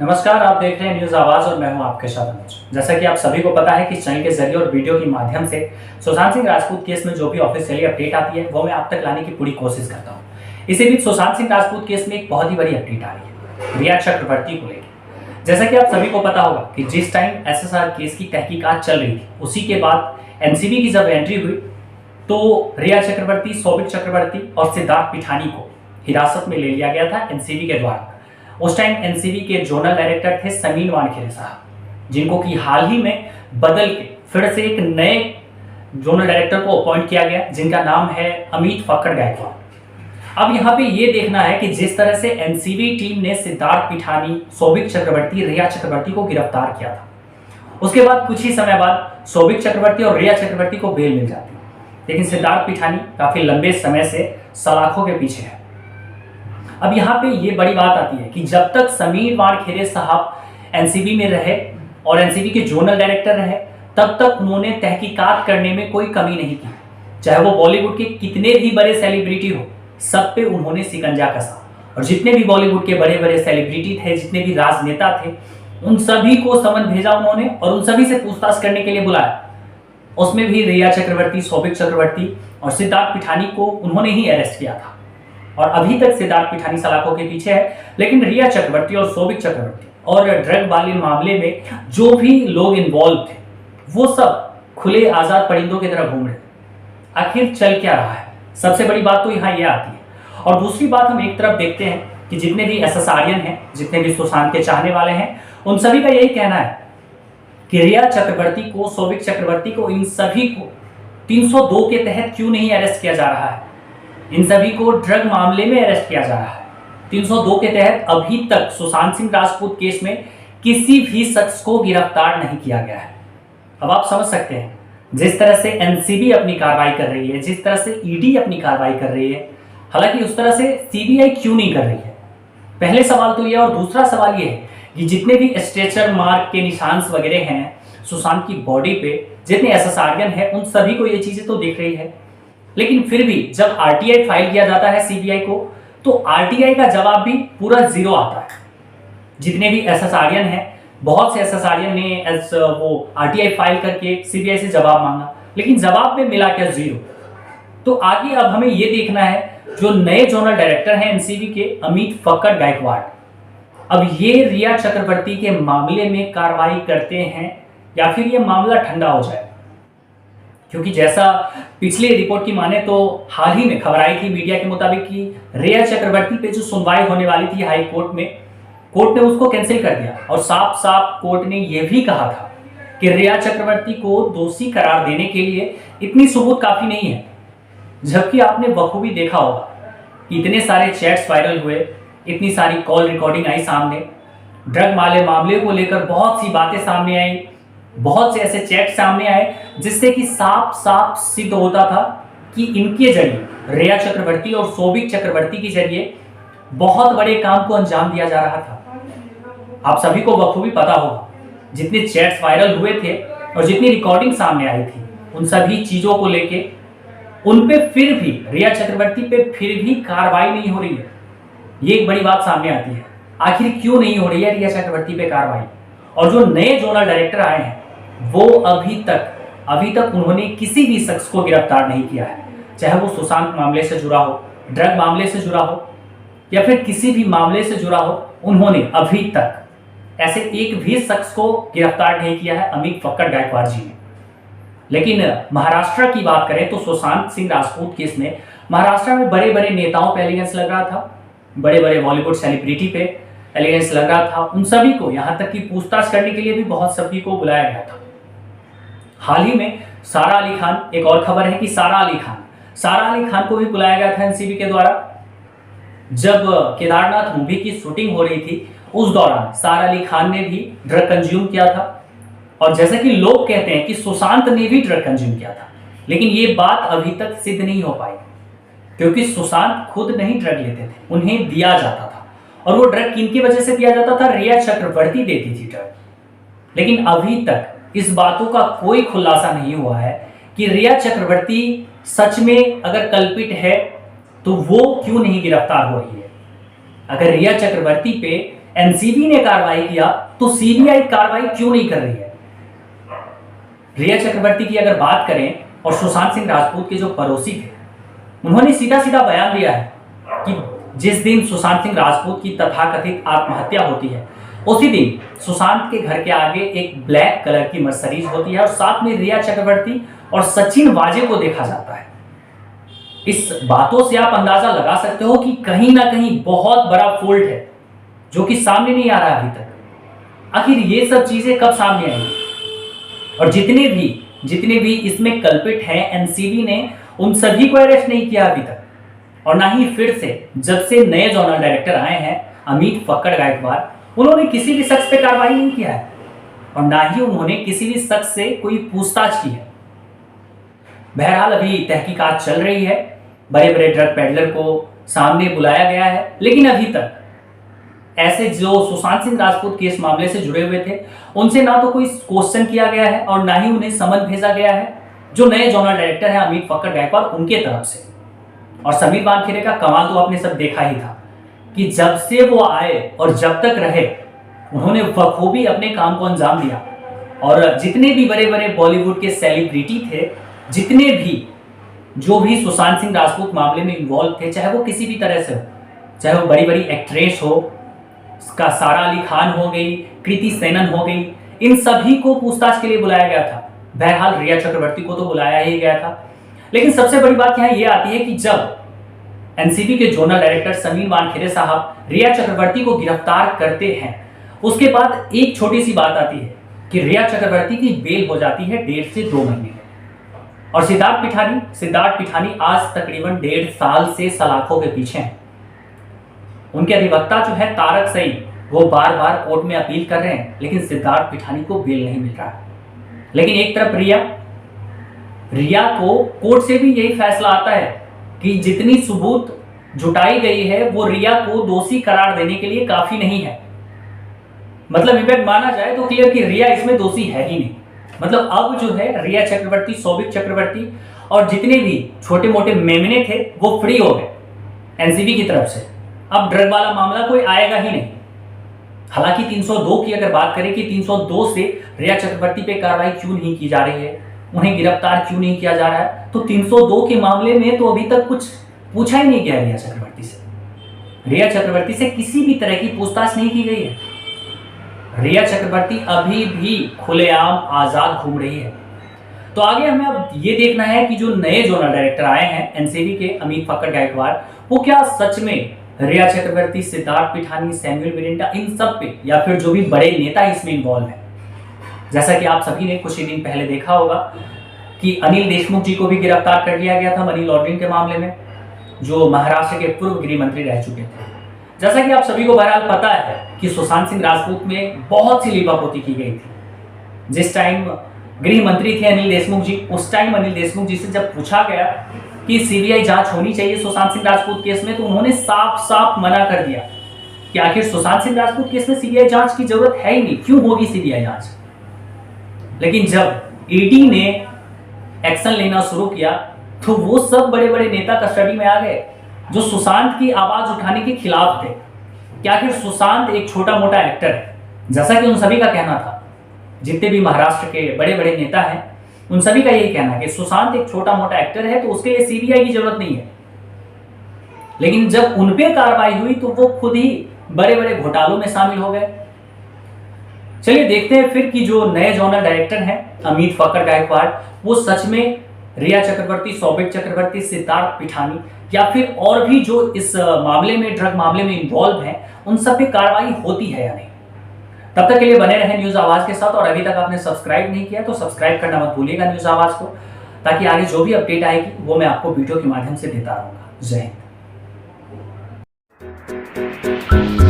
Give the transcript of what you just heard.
नमस्कार, आप देख रहे हैं न्यूज़ आवाज़ और मैं हूं आपके साथ अनुज। जैसा कि आप सभी को पता है कि चैनल के जरिए और वीडियो के माध्यम से सुशांत सिंह राजपूत केस में जो भी ऑफिशियली अपडेट आती है वो मैं आप तक लाने की पूरी कोशिश करता हूं। इसी बीच सुशांत सिंह राजपूत केस में एक बहुत ही बड़ी अपडेट आ रही है रिया चक्रवर्ती को लेकर। जैसा कि आप सभी को पता होगा कि जिस टाइम एसएसआर केस की तहकीकात चल रही थी उसी के बाद एनसीबी की जब एंट्री हुई तो रिया चक्रवर्ती, सौबिक चक्रवर्ती और सिद्धार्थ पिठानी को हिरासत में ले लिया गया था एनसीबी के द्वारा। उस टाइम एनसीबी के जोनल डायरेक्टर थे समीन वानखेड़े साहब, जिनको कि हाल ही में बदल के फिर से एक नए जोनल डायरेक्टर को अपॉइंट किया गया जिनका नाम है अमित फक्कड़ गायकवाड़। अब यहाँ पे ये देखना है कि जिस तरह से एनसीबी टीम ने सिद्धार्थ पिठानी, सौबिक चक्रवर्ती, रिया चक्रवर्ती को गिरफ्तार किया था, उसके बाद कुछ ही समय बाद सौबिक चक्रवर्ती और रिया चक्रवर्ती को बेल मिल जाती है, लेकिन सिद्धार्थ पिठानी काफी लंबे समय से सलाखों के पीछे है। अब यहाँ पे ये बड़ी बात आती है कि जब तक समीर वानखेड़े साहब एनसीबी में रहे और एनसीबी के जोनल डायरेक्टर रहे तब तक उन्होंने तहकीकात करने में कोई कमी नहीं की। चाहे वो बॉलीवुड के कितने भी बड़े सेलिब्रिटी हो, सब पे उन्होंने शिकंजा कसा और जितने भी बॉलीवुड के बड़े बड़े सेलिब्रिटी थे, जितने भी राजनेता थे, उन सभी को समन भेजा उन्होंने और उन सभी से पूछताछ करने के लिए बुलाया। उसमें भी रिया चक्रवर्ती, सौबिक चक्रवर्ती और सिद्धार्थ पिठानी को उन्होंने ही अरेस्ट किया था और अभी तक सिद्धार्थ पिठानी सलाखों के पीछे है। लेकिन रिया चक्रवर्ती और सौबिक चक्रवर्ती और ड्रग वाले मामले में जो भी लोग इन्वॉल्व थे वो सब खुले आजाद परिंदों की तरह घूम रहे थे। आखिर चल क्या रहा है? सबसे बड़ी बात तो यहाँ ये आती है। और दूसरी बात हम एक तरफ देखते हैं कि जितने भी एसएसआरियन हैं, जितने भी सुशांत के चाहने वाले हैं, उन सभी का यही कहना है कि रिया चक्रवर्ती को, सौबिक चक्रवर्ती को, इन सभी को 302 के तहत क्यों नहीं अरेस्ट किया जा रहा है। इन सभी को ड्रग मामले में अरेस्ट किया जा रहा है। 302 के तहत अभी तक सुशांत सिंह राजपूत केस में किसी भी शख्स को गिरफ्तार नहीं किया गया है। अब आप समझ सकते हैं जिस तरह से एनसीबी अपनी कार्रवाई कर रही है, जिस तरह से ईडी अपनी कार्रवाई कर रही है, हालांकि उस तरह से सीबीआई क्यों नहीं कर रही है। पहले सवाल तो यह और दूसरा सवाल यह है कि जितने भी स्ट्रेचर मार्क के निशान वगैरह हैं सुशांत की बॉडी पे, जितने एसएसआरियन हैं, उन सभी को ये चीजें तो दिख रही है। लेकिन फिर भी जब आरटीआई फाइल किया जाता है सीबीआई को तो आरटीआई का जवाब भी पूरा जीरो आता है। जितने भी एसएसआरियन हैं, बहुत से एसएसआरियन ने वो आरटीआई फाइल करके सीबीआई से जवाब मांगा, लेकिन जवाब में मिला क्या? जीरो। तो आगे अब हमें ये देखना है जो नए जोनल डायरेक्टर हैं एनसीबी के, अमित फक्कड़ गायकवाड़, अब ये रिया चक्रवर्ती के मामले में कार्रवाई करते हैं या फिर ये मामला ठंडा हो जाए। क्योंकि जैसा पिछली रिपोर्ट की माने तो हाल ही में खबर आई थी मीडिया के मुताबिक कि रिया चक्रवर्ती पे जो सुनवाई होने वाली थी हाई कोर्ट में, कोर्ट ने उसको कैंसिल कर दिया और साफ साफ कोर्ट ने यह भी कहा था कि रिया चक्रवर्ती को दोषी करार देने के लिए इतनी सबूत काफी नहीं है। जबकि आपने बखूबी देखा होगा कि इतने सारे चैट्स वायरल हुए, इतनी सारी कॉल रिकॉर्डिंग आई सामने, ड्रग मामले को लेकर बहुत सी बातें सामने आई, बहुत से ऐसे चैट सामने आए जिससे कि साफ साफ सिद्ध होता था कि इनके जरिए, रिया चक्रवर्ती और सौबिक चक्रवर्ती के जरिए बहुत बड़े काम को अंजाम दिया जा रहा था। आप सभी को बखूबी पता होगा जितने चैट्स वायरल हुए थे और जितनी रिकॉर्डिंग सामने आई थी, उन सभी चीजों को लेके उन पे फिर भी, रिया चक्रवर्ती पे फिर भी कार्रवाई नहीं हो रही है। ये एक बड़ी बात सामने आती है, आखिर क्यों नहीं हो रही है रिया चक्रवर्ती पे कार्रवाई। और जो नए जोनल डायरेक्टर आए हैं वो अभी तक उन्होंने किसी भी शख्स को गिरफ्तार नहीं किया है, चाहे वो सुशांत मामले से जुड़ा हो, ड्रग मामले से जुड़ा हो या फिर किसी भी मामले से जुड़ा हो। उन्होंने अभी तक ऐसे एक भी शख्स को गिरफ्तार नहीं किया है अमित फक्कड़ गायकवाड़ जी ने। लेकिन महाराष्ट्र की बात करें तो सुशांत सिंह राजपूत केस में महाराष्ट्र में बड़े बड़े नेताओं पे एलिगेंस लग रहा था, बड़े बड़े बॉलीवुड सेलिब्रिटी पे एलिगेंस लग रहा था। उन सभी को यहाँ तक कि पूछताछ करने के लिए भी बहुत सभी को बुलाया गया था। हाल ही में सारा अली खान, एक और खबर है कि सारा अली खान को भी बुलाया गया था एनसीबी के द्वारा। जब केदारनाथ मूवी की शूटिंग हो रही थी उस दौरान सारा अली खान ने भी ड्रग कंज्यूम किया था और जैसा कि लोग कहते हैं कि सुशांत ने भी ड्रग कंज्यूम किया था, लेकिन ये बात अभी तक सिद्ध नहीं हो पाई क्योंकि सुशांत खुद नहीं ड्रग लेते थे, उन्हें दिया जाता था। और वो ड्रग किनकी वजह से दिया जाता था? रिया चक्रवर्ती देती थी ड्रग। लेकिन अभी तक इस बातों का कोई खुलासा नहीं हुआ है कि रिया चक्रवर्ती सच में अगर कल्पित है तो वो क्यों नहीं गिरफ्तार हो रही है। अगर रिया चक्रवर्ती पे एनसीबी ने कार्रवाई किया तो सीबीआई कार्रवाई क्यों नहीं कर रही है? रिया चक्रवर्ती की अगर बात करें और सुशांत सिंह राजपूत के जो पड़ोसी थे, उन्होंने सीधा सीधा बयान दिया है कि जिस दिन सुशांत सिंह राजपूत की तथाकथित आत्महत्या होती है उसी दिन सुशांत के घर के आगे एक ब्लैक कलर की मर्सिडीज होती है और साथ में रिया चक्रवर्ती और सचिन वाजे को देखा जाता है। इस बातों से आप अंदाजा लगा सकते हो कि कहीं ना कहीं बहुत बड़ा फॉल्ट है जो कि सामने नहीं आ रहा अभी तक। आखिर ये सब चीजें कब सामने आएंगी? और जितने भी इसमें कल्पित हैं, एनसीबी ने उन सभी को अरेस्ट नहीं किया अभी तक, और ना ही फिर से जब से नए जोनल डायरेक्टर आए हैं अमित फक्कड़ गायकवाड़, उन्होंने किसी भी शख्स पे कार्रवाई नहीं किया है और ना ही उन्होंने किसी भी शख्स से कोई पूछताछ की है। बहरहाल अभी तहकीकात चल रही है, बड़े बड़े ड्रग पेडलर को सामने बुलाया गया है, लेकिन अभी तक ऐसे जो सुशांत सिंह राजपूत केस मामले से जुड़े हुए थे उनसे ना तो कोई क्वेश्चन किया गया है और ना ही उन्हें समन भेजा गया है जो नए जोनल डायरेक्टर है अमित फक्कड़ गायकवाड़ उनके तरफ से। और समीर वानखेड़े का कमाल तो आपने सब देखा ही था कि जब से वो आए और जब तक रहे उन्होंने बखूबी अपने काम को अंजाम दिया। और जितने भी बड़े बड़े बॉलीवुड के सेलिब्रिटी थे, जितने भी जो भी सुशांत सिंह राजपूत मामले में इन्वॉल्व थे, चाहे वो किसी भी तरह से हो, चाहे वो बड़ी बड़ी एक्ट्रेस हो, उसका सारा अली खान हो गई, कृति सेनन हो गई, इन सभी को पूछताछ के लिए बुलाया गया था। बहरहाल रिया चक्रवर्ती को तो बुलाया ही गया था, लेकिन सबसे बड़ी बात यहाँ ये आती है कि जब एनसीबी के जोनल डायरेक्टर समीर वानखेड़े साहब रिया चक्रवर्ती को गिरफ्तार करते हैं, उसके बाद एक छोटी सी बात आती है कि रिया चक्रवर्ती की बेल हो जाती है 1.5 से 2 महीने में। और सिद्धार्थ पिठानी आज तकरीबन 1.5 साल से सलाखों के पीछे हैं। उनके अधिवक्ता जो है तारक सईद, वो बार बार कोर्ट में अपील कर रहे हैं, लेकिन सिद्धार्थ पिठानी को बेल नहीं मिल रहा है। लेकिन एक तरफ रिया को कोर्ट से भी यही फैसला आता है कि जितनी सबूत जुटाई गई है वो रिया को दोषी करार देने के लिए काफी नहीं है। मतलब इनफैक्ट माना जाए तो क्लियर कि रिया इसमें दोषी है ही नहीं। मतलब अब जो है रिया चक्रवर्ती, सौभिक चक्रवर्ती और जितने भी छोटे मोटे मेमने थे वो फ्री हो गए एनसीबी की तरफ से। अब ड्रग वाला मामला कोई आएगा ही नहीं। हालांकि 302 की अगर बात करें कि 302 से रिया चक्रवर्ती पे कार्रवाई क्यों नहीं की जा रही है, उन्हें गिरफ्तार क्यों नहीं किया जा रहा है, तो 302 के मामले में तो अभी तक कुछ पूछा ही नहीं गया रिया चक्रवर्ती से। रिया चक्रवर्ती से किसी भी तरह की पूछताछ नहीं की गई है। रिया चक्रवर्ती अभी भी खुलेआम आजाद घूम रही है। तो आगे हमें अब ये देखना है कि जो नए जोनल डायरेक्टर आए हैं एनसीबी के अमित फक्कड़ गायकवाड़, वो क्या सच में रिया चक्रवर्ती, सिद्धार्थ पिठानी, सैमुअल मिरिंडा, इन सब पे या फिर जो भी बड़े नेता इसमें इन्वॉल्व हैं। जैसा कि आप सभी ने कुछ ही दिन पहले देखा होगा कि अनिल देशमुख जी को भी गिरफ्तार कर लिया गया था मनी लॉन्ड्रिंग के मामले में, जो महाराष्ट्र के पूर्व गृह मंत्री रह चुके थे। जैसा कि आप सभी को बहरहाल पता है कि सुशांत सिंह राजपूत में बहुत सी लीपापोती की गई थी। जिस टाइम गृह मंत्री थे अनिल देशमुख जी, उस टाइम अनिल देशमुख जी से जब पूछा गया कि सीबीआई जांच होनी चाहिए सुशांत सिंह राजपूत केस में, तो उन्होंने साफ साफ मना कर दिया कि आखिर सुशांत सिंह राजपूत केस में सीबीआई जांच की जरूरत है ही नहीं, क्यों होगी सीबीआई जांच। लेकिन जब ईडी ने एक्शन लेना शुरू किया तो वो सब बड़े बड़े नेता कस्टडी में आ गए जो सुशांत की आवाज उठाने के खिलाफ थे कि आखिर सुशांत एक छोटा मोटा एक्टर है। जैसा कि उन सभी का कहना था, जितने भी महाराष्ट्र के बड़े बड़े नेता हैं उन सभी का यही कहना है कि सुशांत एक छोटा मोटा एक्टर है, तो उसके लिए सीबीआई की जरूरत नहीं है। लेकिन जब उन पे कार्रवाई हुई तो वो खुद ही बड़े बड़े घोटालों में शामिल हो गए। चलिए देखते हैं फिर कि जो नए जोनल डायरेक्टर हैं अमित फक्कड़ गायकवाड़, वो सच में रिया चक्रवर्ती, सौभिक चक्रवर्ती, सिद्धार्थ पिठानी या फिर और भी जो इस मामले में, ड्रग मामले में इन्वॉल्व हैं, उन सब पे कार्रवाई होती है या नहीं। तब तक के लिए बने रहे न्यूज आवाज के साथ, और अभी तक आपने सब्सक्राइब नहीं किया तो सब्सक्राइब करना मत भूलिएगा न्यूज आवाज को, ताकि आगे जो भी अपडेट आएगी वो मैं आपको वीडियो के माध्यम से देता रहूंगा। जय हिंद।